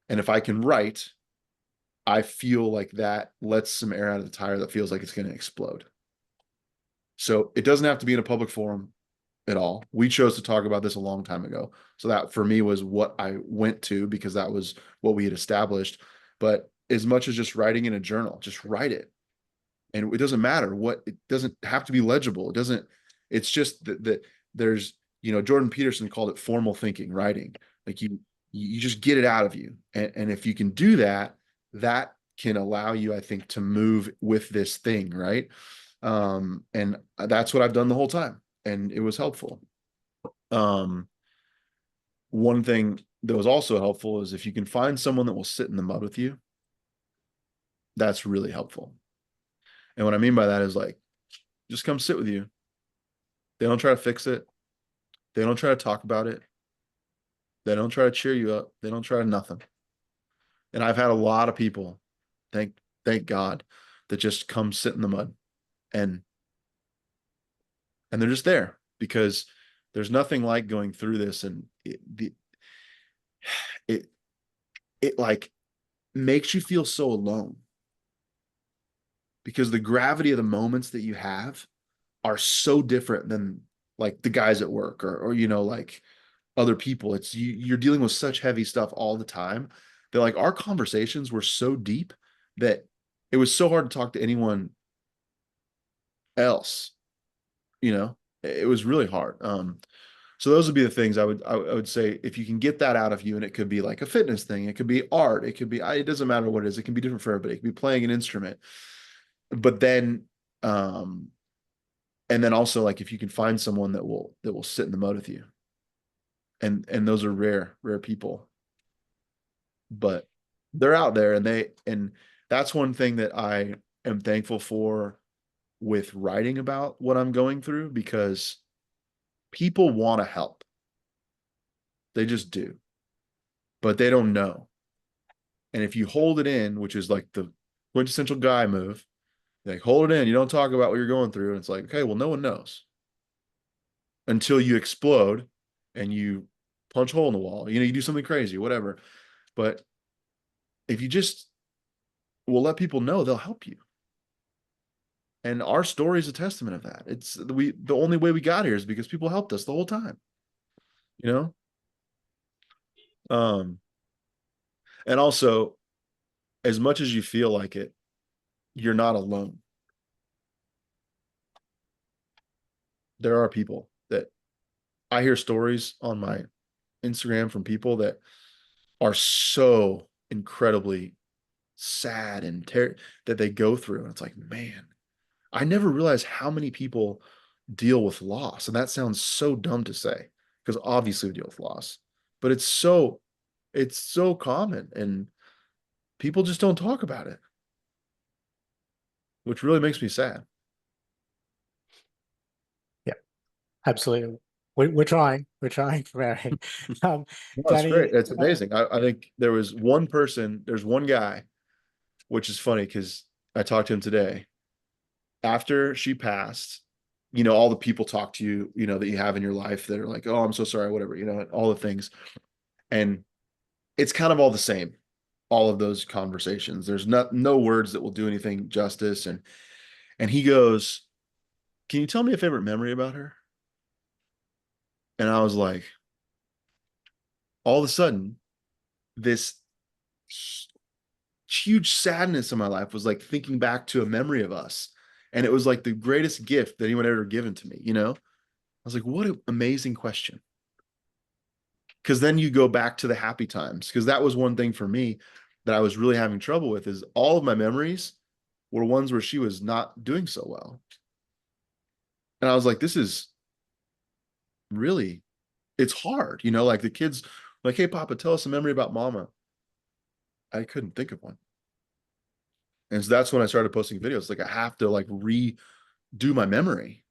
And if I can write, I feel like that lets some air out of the tire that feels like it's going to explode. So it doesn't have to be in a public forum at all. We chose to talk about this a long time ago. So that for me was what I went to because that was what we had established. But as much as just writing in a journal, just write it. And it doesn't matter what, it doesn't have to be legible. It doesn't, it's just that there's, Jordan Peterson called it formal thinking, writing. Like you just get it out of you. And if you can do that, that can allow you, I think, to move with this thing, right? And that's what I've done the whole time. And it was helpful. One thing that was also helpful is if you can find someone that will sit in the mud with you, that's really helpful. And what I mean by that is like, just come sit with you. They don't try to fix it. They don't try to talk about it. They don't try to cheer you up. They don't try to nothing. And I've had a lot of people, thank God, that just come sit in the mud and they're just there because there's nothing like going through this and it like makes you feel so alone because the gravity of the moments that you have are so different than like the guys at work or like other people. It's you're dealing with such heavy stuff all the time that like our conversations were so deep that it was so hard to talk to anyone else. It was really hard. So those would be the things I would say if you can get that out of you, and it could be like a fitness thing, it could be art, it could be it doesn't matter what it is, it can be different for everybody. It could be playing an instrument, but then and then also like if you can find someone that will sit in the mud with you, and those are rare people, but they're out there, and that's one thing that I am thankful for with writing about what I'm going through because people want to help. They just do, but they don't know. And if you hold it in, which is like the quintessential guy move, like hold it in, you don't talk about what you're going through. And it's like, okay, well, no one knows until you explode and you punch a hole in the wall, you do something crazy, whatever. But if you just will let people know, they'll help you. And our story is a testament of that. It's the only way we got here is because people helped us the whole time, and also as much as you feel like it, you're not alone. There are people that I hear stories on my Instagram from people that are so incredibly sad and that they go through. And it's like, man, I never realized how many people deal with loss. And that sounds so dumb to say because obviously we deal with loss, but it's so common and people just don't talk about it, which really makes me sad. Yeah, absolutely. We're trying from our end. That's Danny, great. That's amazing. I think there's one guy, which is funny because I talked to him today. After she passed, all the people talk to you, that you have in your life that are like, oh, I'm so sorry, whatever, all the things. And it's kind of all the same, all of those conversations. There's no words that will do anything justice. And he goes, can you tell me a favorite memory about her? And I was like, all of a sudden, this huge sadness in my life was like thinking back to a memory of us. And it was like the greatest gift that anyone ever given to me, I was like, what an amazing question. Because then you go back to the happy times. Because that was one thing for me. that I was really having trouble with is all of my memories were ones where she was not doing so well. And I was like, this is really, it's hard, like the kids like, hey, Papa, tell us a memory about mama. I couldn't think of one. And so that's when I started posting videos. Like I have to like redo my memory.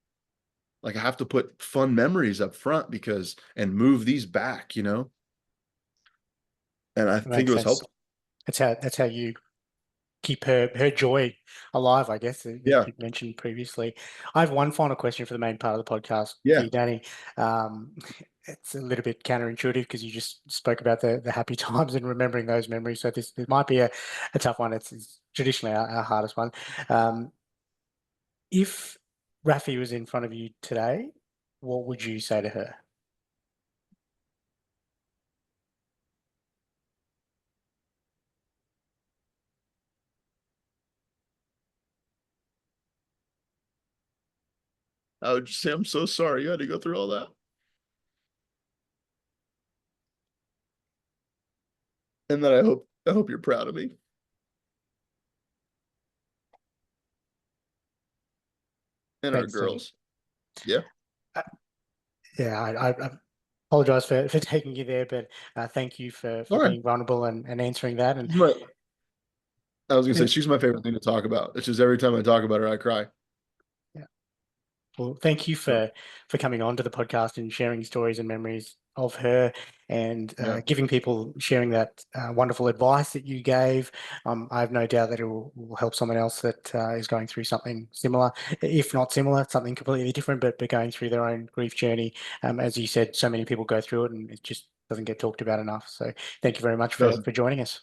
Like I have to put fun memories up front and move these back, And I think it was helpful. That's how you keep her joy alive, I guess, that Yeah. you mentioned previously. I have one final question for the main part of the podcast for Yeah. you, Danny. It's a little bit counterintuitive because you just spoke about the happy times and remembering those memories. So this might be a tough one. It's traditionally our hardest one. If Rafi was in front of you today, what would you say to her? I would just say, I'm so sorry you had to go through all that. And then I hope you're proud of me. And our Thanks, Danny. girls. Yeah. I apologize for taking you there, but thank you for right. being vulnerable and answering that. And I was gonna say she's my favorite thing to talk about. It's just every time I talk about her, I cry. yeah. Well, thank you for coming on to the podcast and sharing stories and memories of her and giving people, sharing that wonderful advice that you gave. I have no doubt that it will help someone else that is going through something similar, if not similar, something completely different, but going through their own grief journey. As you said, so many people go through it and it just doesn't get talked about enough. So thank you very much for joining us.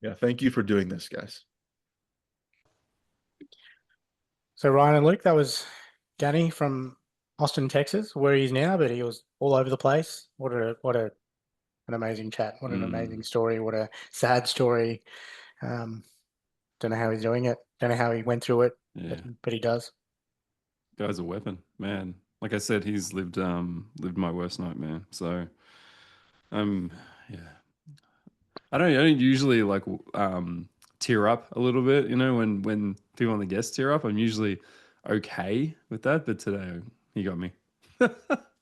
Yeah, thank you for doing this, guys. So Ryan and Luke, that was Danny from Austin, Texas, where he's now, but he was all over the place. What an amazing chat. What an amazing story. What a sad story. Don't know how he's doing it. Don't know how he went through it, but he does. Guy's a weapon, man. Like I said, he's lived my worst nightmare. So yeah. I don't usually like tear up a little bit, when people on the guest tear up. I'm usually okay with that, but today he got me.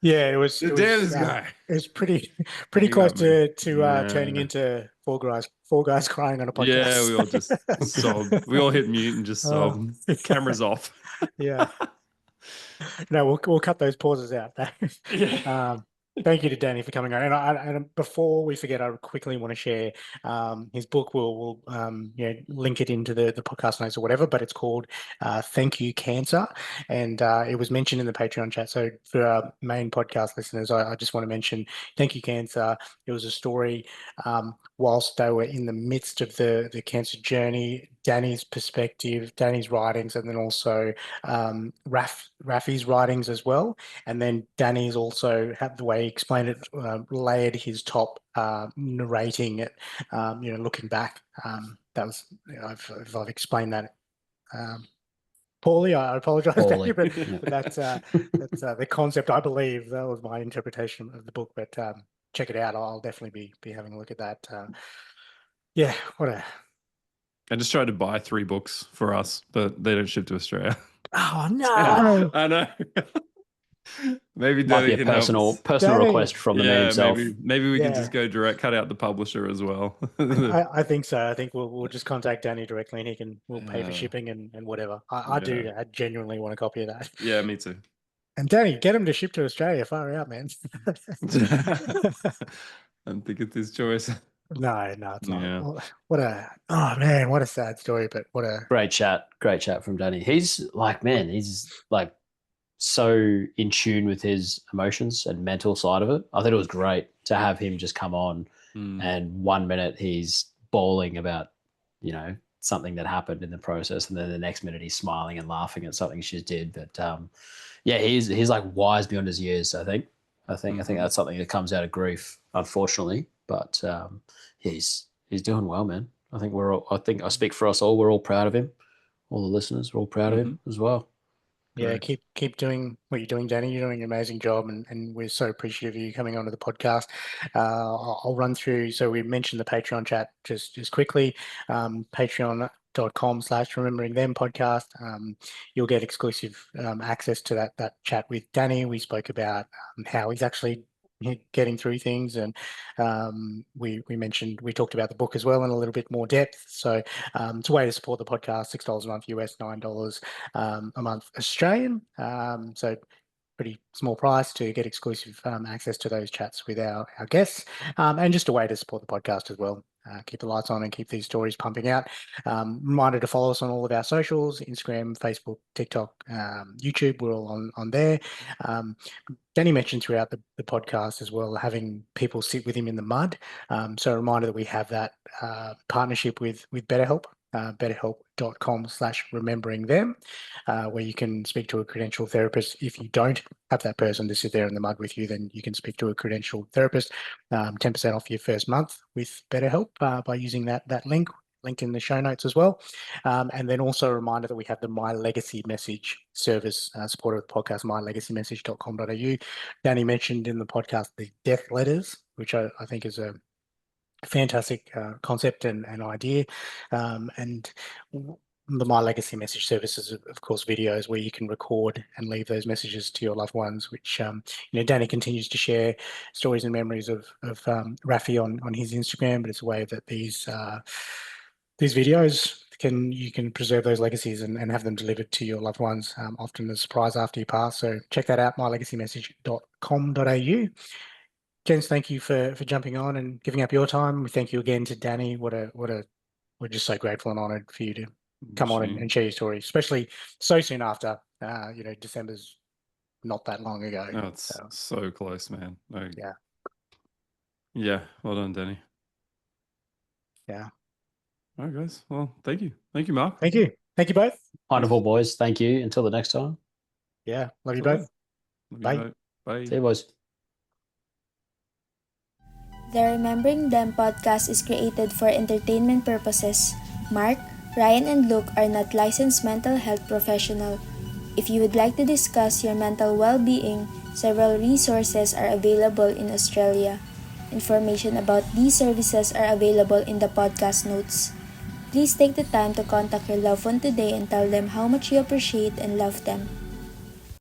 Yeah, it was this guy. It was pretty close to turning into four guys crying on a podcast. Yeah, we all just sobbed. We all hit mute and just sobbed. Cameras off. Yeah. No, we'll cut those pauses out. Yeah. Thank you to Danny for coming on. And before we forget, I quickly want to share his book. We'll link it into the podcast notes or whatever, but it's called Thank You Cancer. And it was mentioned in the Patreon chat. So for our main podcast listeners, I just want to mention Thank You Cancer. It was a story whilst they were in the midst of the cancer journey, Danny's perspective, Danny's writings, and then also Rafi's writings as well. And then Danny's also had the way he explained it, layered his top narrating it, looking back. That was, if I've explained that poorly, I apologize, Danny, but that's the concept. I believe that was my interpretation of the book, but check it out. I'll definitely be having a look at that. Yeah, I just tried to buy 3 books for us, but they don't ship to Australia. Oh no! I know. Maybe might be a can personal request from the man himself. Maybe we can just go direct, cut out the publisher as well. I think so. I think we'll just contact Danny directly, and we'll pay for shipping and whatever. I genuinely want a copy of that. Yeah, me too. And Danny, get him to ship to Australia. Far out, man. I don't think it's his choice. No, it's not. Yeah. What a sad story, but what a great chat from Danny. He's like so in tune with his emotions and mental side of it. I thought it was great to have him just come on and 1 minute he's bawling about, something that happened in the process, and then the next minute he's smiling and laughing at something she did. But he's like wise beyond his years, I think. I think that's something that comes out of grief, unfortunately. But he's doing well, man. I think I speak for us all. We're all proud of him. All the listeners are all proud of him as well. Yeah, Correct. keep doing what you're doing, Danny. You're doing an amazing job, and we're so appreciative of you coming onto the podcast. I'll run through. So we mentioned the Patreon chat just quickly. Patreon.com/remembering them podcast. You'll get exclusive access to that chat with Danny. We spoke about how he's actually getting through things, and we talked about the book as well in a little bit more depth. So it's a way to support the podcast: $6 a month US, $9 a month Australian. So pretty small price to get exclusive access to those chats with our guests, and just a way to support the podcast as well. Keep the lights on and keep these stories pumping out. Reminder to follow us on all of our socials: Instagram, Facebook, TikTok, YouTube. We're all on there. Danny mentioned throughout the podcast as well, having people sit with him in the mud. So a reminder that we have that partnership with BetterHelp, betterhelp.com/remembering them, where you can speak to a credentialed therapist. If you don't have that person to sit there in the mud with you, then you can speak to a credentialed therapist. 10% off your first month with BetterHelp by using that link in the show notes as well. And then also a reminder that we have the My Legacy Message service, supported with the podcast, mylegacymessage.com.au. Danny mentioned in the podcast the death letters, which I think is a fantastic concept and idea. And the My Legacy Message service is, of course, videos where you can record and leave those messages to your loved ones, which, Danny continues to share stories and memories of Rafi on his Instagram, but it's a way that these videos you can preserve those legacies and have them delivered to your loved ones, often as a surprise after you pass. So check that out, mylegacymessage.com.au. Jens, thank you for jumping on and giving up your time. We thank you again to Danny. We're just so grateful and honoured for you to come on and share your story, especially so soon after. December's not that long ago. No, it's so close, man. No. Yeah. Yeah. Well done, Danny. Yeah. All right, guys. Well, thank you. Thank you, Mark. Thank you. Thank you both. Wonderful, boys. Thank you. Until the next time. Yeah. Love you both. Bye. Bye. See you, boys. The Remembering Them podcast is created for entertainment purposes. Mark, Ryan, and Luke are not licensed mental health professionals. If you would like to discuss your mental well-being, several resources are available in Australia. Information about these services are available in the podcast notes. Please take the time to contact your loved one today and tell them how much you appreciate and love them.